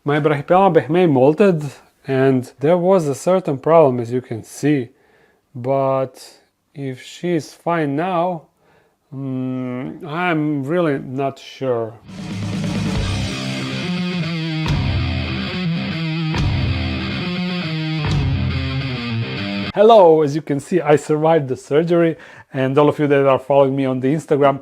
My brachypelma boehmei molted, and there was a certain problem, as you can see. But if she's fine now, I'm really not sure. Hello, as you can see, I survived the surgery, and all of you that are following me on the Instagram,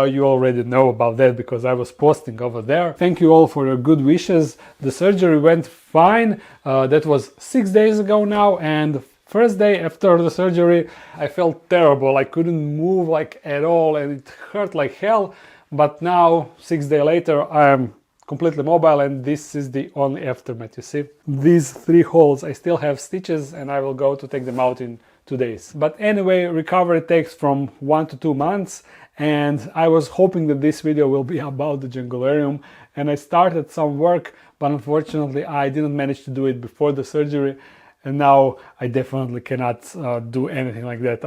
you already know about that because I was posting over there. Thank you all for your good wishes. The surgery went fine. That was 6 days ago now, and first day after the surgery I felt terrible. I couldn't move like at all and it hurt like hell. But now, 6 days later, I'm completely mobile, and this is the only aftermath. You see these 3 holes, I still have stitches and I will go to take them out in 2 days. But anyway, recovery takes from 1 to 2 months, and I was hoping that this video will be about the jungularium, and I started some work, but unfortunately I didn't manage to do it before the surgery, and now I definitely cannot do anything like that.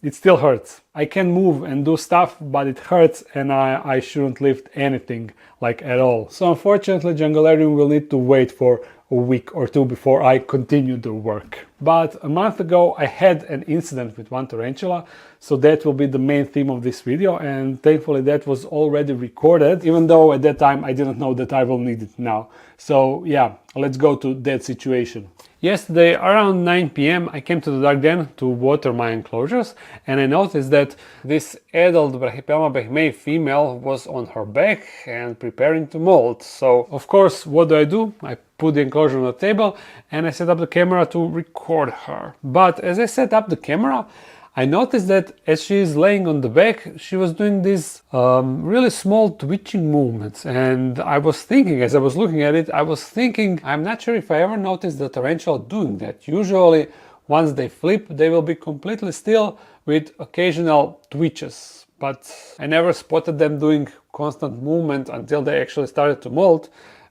It still hurts. I can move and do stuff, but it hurts, and I shouldn't lift anything like at all. So unfortunately, jungularium will need to wait for a week or 2 before I continue the work. But a month ago I had an incident with one tarantula, so that will be the main theme of this video, and thankfully that was already recorded, even though at that time I didn't know that I will need it now. So yeah, let's go to that situation. Yesterday around 9 p.m. I came to the dark den to water my enclosures, and I noticed that this adult brachypelma boehmei female was on her back and preparing to molt. So of course, what do? I put the enclosure on the table and I set up the camera to record her. But as I set up the camera, I noticed that as she is laying on the back, she was doing these really small twitching movements, and I was thinking, as I was looking at it, I'm not sure if I ever noticed the tarantula doing that. Usually once they flip, they will be completely still with occasional twitches, but I never spotted them doing constant movement until they actually started to molt.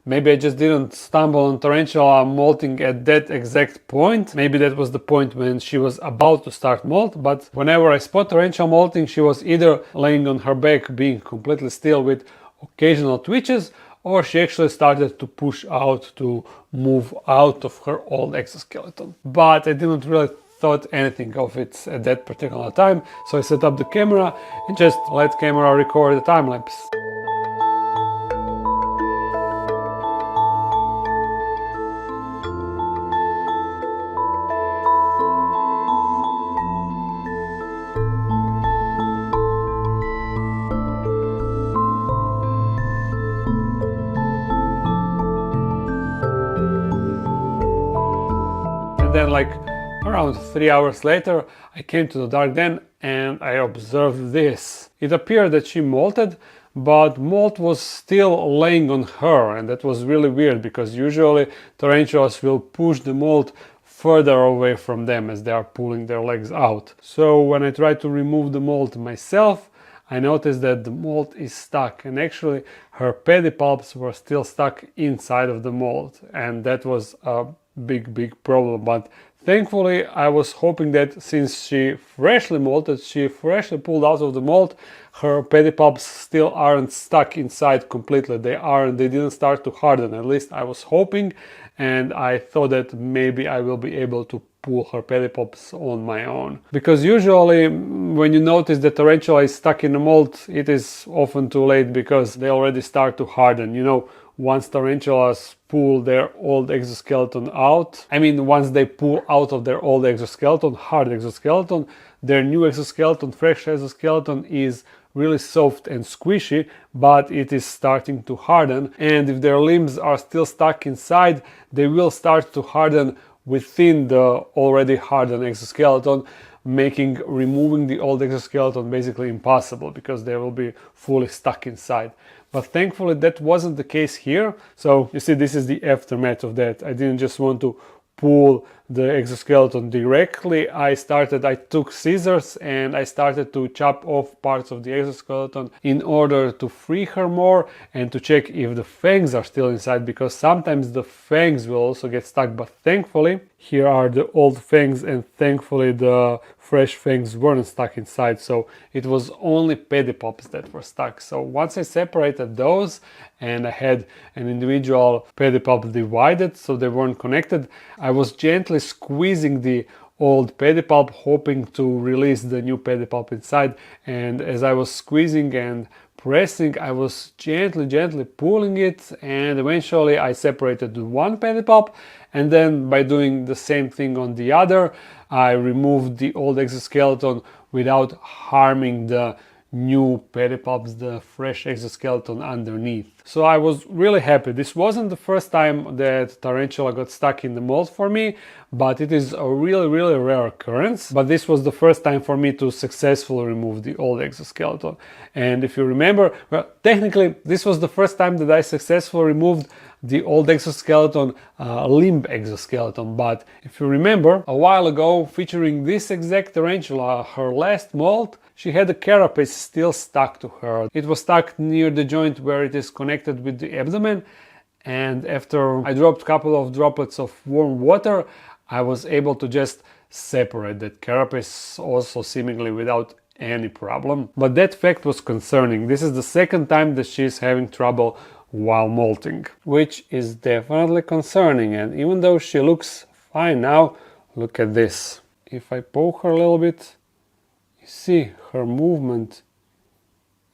Maybe I just didn't stumble on tarantula molting at that exact point. Maybe that was the point when she was about to start molt, but whenever I spot tarantula molting, she was either laying on her back being completely still with occasional twitches, or she actually started to push out to move out of her old exoskeleton. But I didn't really thought anything of it at that particular time, so I set up the camera and just let camera record the time lapse. And then like around 3 hours later, I came to the dark den and I observed this. It appeared that she molted, but molt was still laying on her, and that was really weird because usually tarantulas will push the molt further away from them as they are pulling their legs out. So when I tried to remove the molt myself, I noticed that the molt is stuck, and actually her pedipalps were still stuck inside of the molt, and that was a big problem. But thankfully I was hoping that since she freshly molted, she freshly pulled out of the molt, her pedipalps still aren't stuck inside completely. They didn't start to harden. At least I was hoping, and I thought that maybe I will be able to pull her pedipalps on my own. Because usually when you notice that tarantula is stuck in the molt, it is often too late because they already start to harden. You know, once tarantulas pull their old exoskeleton out, once they pull out of their old exoskeleton, hard exoskeleton, their new exoskeleton, fresh exoskeleton, is really soft and squishy, but it is starting to harden, and if their limbs are still stuck inside, they will start to harden within the already hardened exoskeleton, making removing the old exoskeleton basically impossible because they will be fully stuck inside. But thankfully that wasn't the case here. So you see, this is the aftermath of that. I didn't just want to pull the exoskeleton directly. I took scissors and I started to chop off parts of the exoskeleton in order to free her more and to check if the fangs are still inside, because sometimes the fangs will also get stuck. But thankfully, here are the old fangs, and thankfully the fresh fangs weren't stuck inside, so it was only pedipalps that were stuck. So once I separated those and I had an individual pedipalp divided so they weren't connected, I was gently squeezing the old pedipalp, hoping to release the new pedipalp inside. And as I was squeezing and pressing, I was gently pulling it, and eventually I separated one pedipalp, and then by doing the same thing on the other, I removed the old exoskeleton without harming the new pedipalps, the fresh exoskeleton underneath. So I was really happy. This wasn't the first time that tarantula got stuck in the mold for me, but it is a really rare occurrence. But this was the first time for me to successfully remove the old exoskeleton. And if you remember, well, technically this was the first time that I successfully removed the old exoskeleton, limb exoskeleton. But if you remember, a while ago, featuring this exact tarantula, her last molt, she had a carapace still stuck to her. It was stuck near the joint where it is connected with the abdomen, and after I dropped a couple of droplets of warm water, I was able to just separate that carapace, also seemingly without any problem. But that fact was concerning. This is the second time that she is having trouble while molting, which is definitely concerning. And even though she looks fine now, look at this. If I poke her a little bit, you see her movement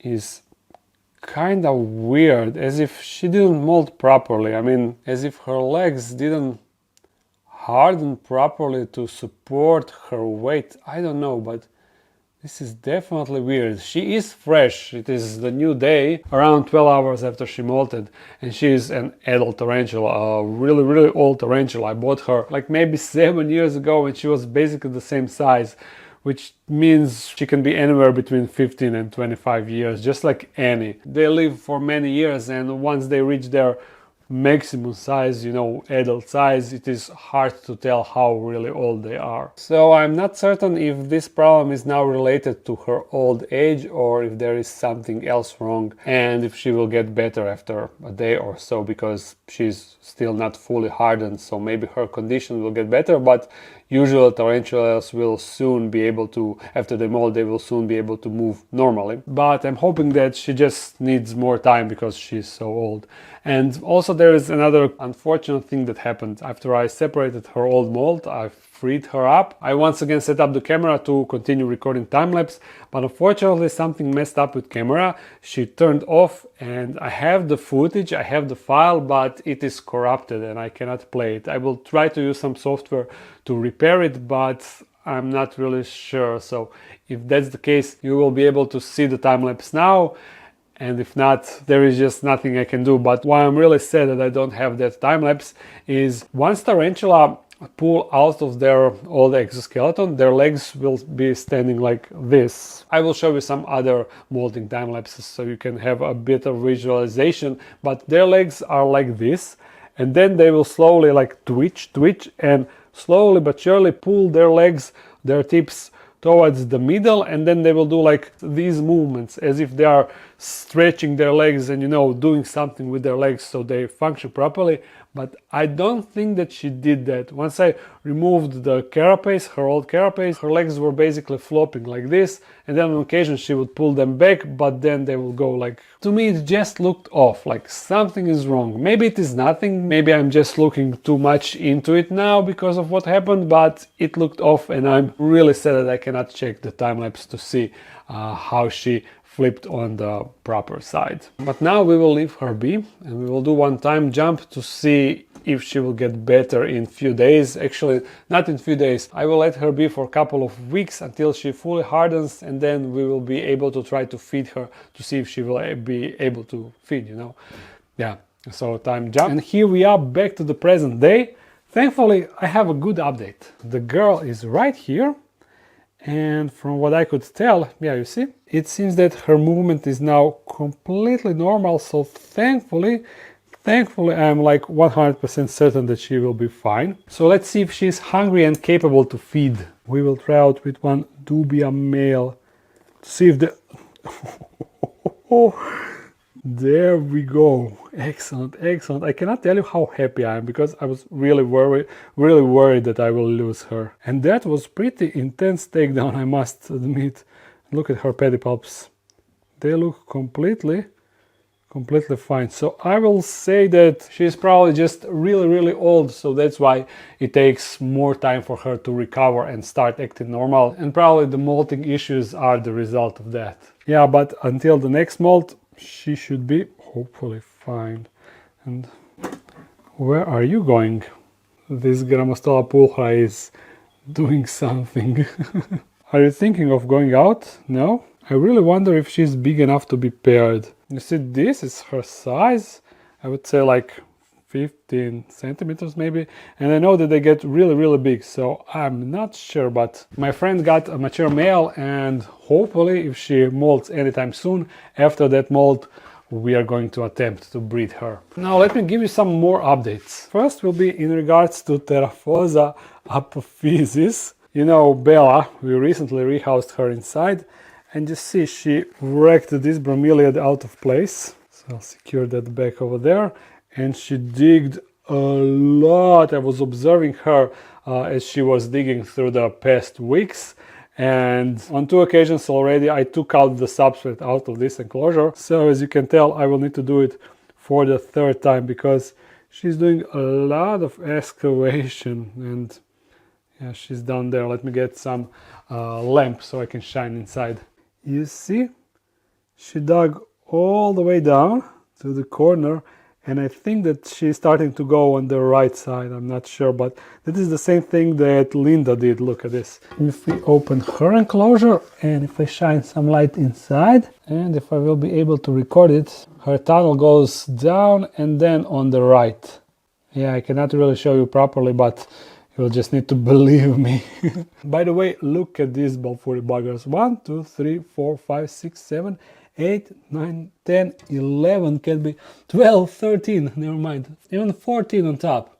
is kind of weird, as if she didn't mold properly. I mean, as if her legs didn't harden properly to support her weight. I don't know, but this is definitely weird. She is fresh. It is the new day, around 12 hours after she molted, and she is an adult tarantula, a really old tarantula. I bought her like maybe 7 years ago, and she was basically the same size, which means she can be anywhere between 15 and 25 years, just like any. They live for many years, and once they reach their maximum size, you know, adult size, it is hard to tell how really old they are. So I'm not certain if this problem is now related to her old age or if there is something else wrong, and if she will get better after a day or so, because she's still not fully hardened, so maybe her condition will get better. But usual tarantulas will soon be able to, after the mold, they will soon be able to move normally. But I'm hoping that she just needs more time because she's so old. And also there is another unfortunate thing that happened. After I separated her old mold, I freed her up. I once again set up the camera to continue recording time-lapse, but unfortunately something messed up with camera. She turned off, and I have the footage, I have the file, but it is corrupted and I cannot play it. I will try to use some software to repair it, but I'm not really sure. So if that's the case, you will be able to see the time-lapse now, and if not, there is just nothing I can do. But why I'm really sad that I don't have that time-lapse is once tarantula pull out of their old exoskeleton, their legs will be standing like this. I will show you some other molting time lapses so you can have a bit of visualization, but their legs are like this, and then they will slowly like twitch, and slowly but surely pull their legs, their tips towards the middle, and then they will do like these movements as if they are stretching their legs and, you know, doing something with their legs so they function properly. But I don't think that she did that. Once I removed the carapace, her old carapace, her legs were basically flopping like this, and then on occasion she would pull them back, but then they will go like... To me it just looked off, like something is wrong. Maybe it is nothing, maybe I'm just looking too much into it now because of what happened, but it looked off, and I'm really sad that I cannot check the time-lapse to see how she flipped on the proper side. But now we will leave her be, and we will do one time jump to see if she will get better in few days. Actually, not in few days. I will let her be for a couple of weeks until she fully hardens, and then we will be able to try to feed her to see if she will be able to feed, you know. Yeah, so time jump. And here we are back to the present day. Thankfully, I have a good update. The girl is right here. And from what I could tell, yeah, you see, it seems that her movement is now completely normal. So thankfully, thankfully I'm like 100% certain that she will be fine. So let's see if she's hungry and capable to feed. We will try out with one dubia male to see if the there we go. Excellent, excellent. I cannot tell you how happy I am because I was really worried that I will lose her. And that was pretty intense takedown, I must admit. Look at her pedipalps. They look completely fine. So I will say that she's probably just really old, so that's why it takes more time for her to recover and start acting normal. And probably the molting issues are the result of that. Yeah, but until the next molt, she should be hopefully fine. And where are you going? This Grammostola pulchra is doing something. Are you thinking of going out? No? I really wonder if she's big enough to be paired. You see, this is her size. I would say like 15 centimeters maybe. And I know that they get really big, so I'm not sure, but my friend got a mature male, and hopefully if she molts anytime soon, after that molt, we are going to attempt to breed her. Now let me give you some more updates. First will be in regards to Teraphosa apophysis. You know, Bella, we recently rehoused her inside, and you see she wrecked this bromeliad out of place. So I'll secure that back over there. And she digged a lot. I was observing her as she was digging through the past weeks. And on 2 occasions already I took out the substrate out of this enclosure. So as you can tell, I will need to do it for the 3rd time because she's doing a lot of excavation. And yeah, she's down there. Let me get some lamp so I can shine inside. You see, she dug all the way down to the corner, and I think that she's starting to go on the right side. I'm not sure, but that is the same thing that Linda did. Look at this. If we open her enclosure and if I shine some light inside, and if I will be able to record it, her tunnel goes down and then on the right. Yeah, I cannot really show you properly, but you'll just need to believe me. By the way, look at these Balfouri buggers. 1, 2, 3, 4, 5, 6, 7, 8, 9, 10, 11, can be 12, 13, never mind. Even 14 on top.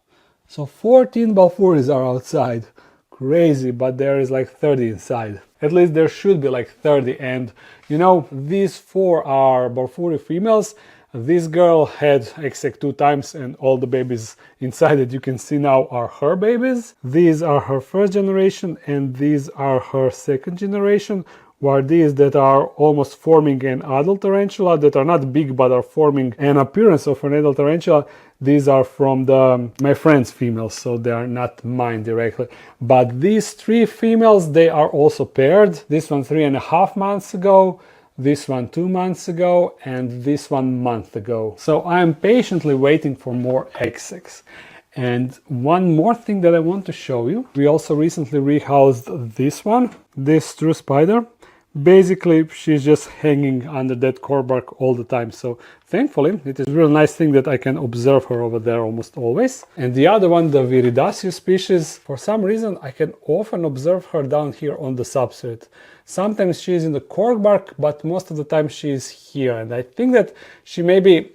So 14 Balfouris are outside. Crazy, but there is like 30 inside. At least there should be like 30. And you know, these 4 are Balfouri females. This girl had egg-sac 2 times, and all the babies inside that you can see now are her babies. These are her 1st generation, and these are her 2nd generation, while these that are almost forming an adult tarantula, that are not big but are forming an appearance of an adult tarantula, these are from my friend's females, so they are not mine directly. But these 3 females, they are also paired. This one 3.5 months ago, this one 2 months ago, and this 1 month ago. So I am patiently waiting for more egg sacs. And one more thing that I want to show you. We also recently rehoused this one, this true spider. Basically, she's just hanging under that core bark all the time. So thankfully, it is a real nice thing that I can observe her over there almost always. And the other one, the Viridaceus species, for some reason, I can often observe her down here on the substrate. Sometimes she's in the cork bark, but most of the time she's here. And I think that she maybe,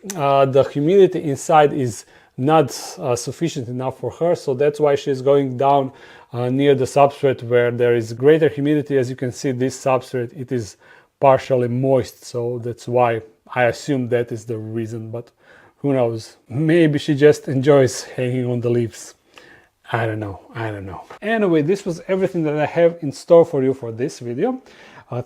the humidity inside is not sufficient enough for her, so that's why she's going down near the substrate where there is greater humidity. As you can see, this substrate, it is partially moist, so that's why I assume that is the reason, but who knows, maybe she just enjoys hanging on the leaves. I don't know. Anyway, this was everything that I have in store for you for this video.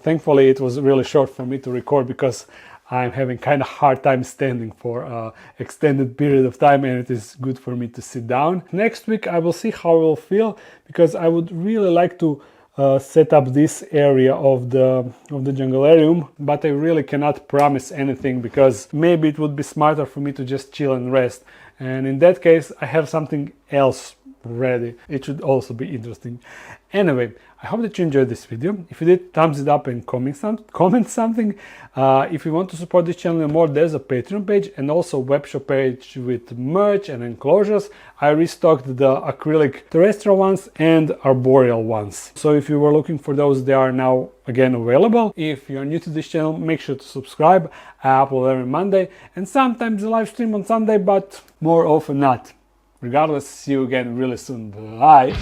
Thankfully it was really short for me to record because I'm having kind of hard time standing for an extended period of time, and it is good for me to sit down. Next week I will see how I will feel, because I would really like to set up this area of the junglarium, but I really cannot promise anything, because maybe it would be smarter for me to just chill and rest. And in that case I have something else ready. It should also be interesting. Anyway, I hope that you enjoyed this video. If you did, thumbs it up and comment something. If you want to support this channel more, there's a Patreon page and also a webshop page with merch and enclosures. I restocked the acrylic terrestrial ones and arboreal ones. So if you were looking for those, they are now again available. If you're new to this channel, make sure to subscribe. I upload every Monday and sometimes a live stream on Sunday, but more often not. Regardless, see you again really soon. Bye!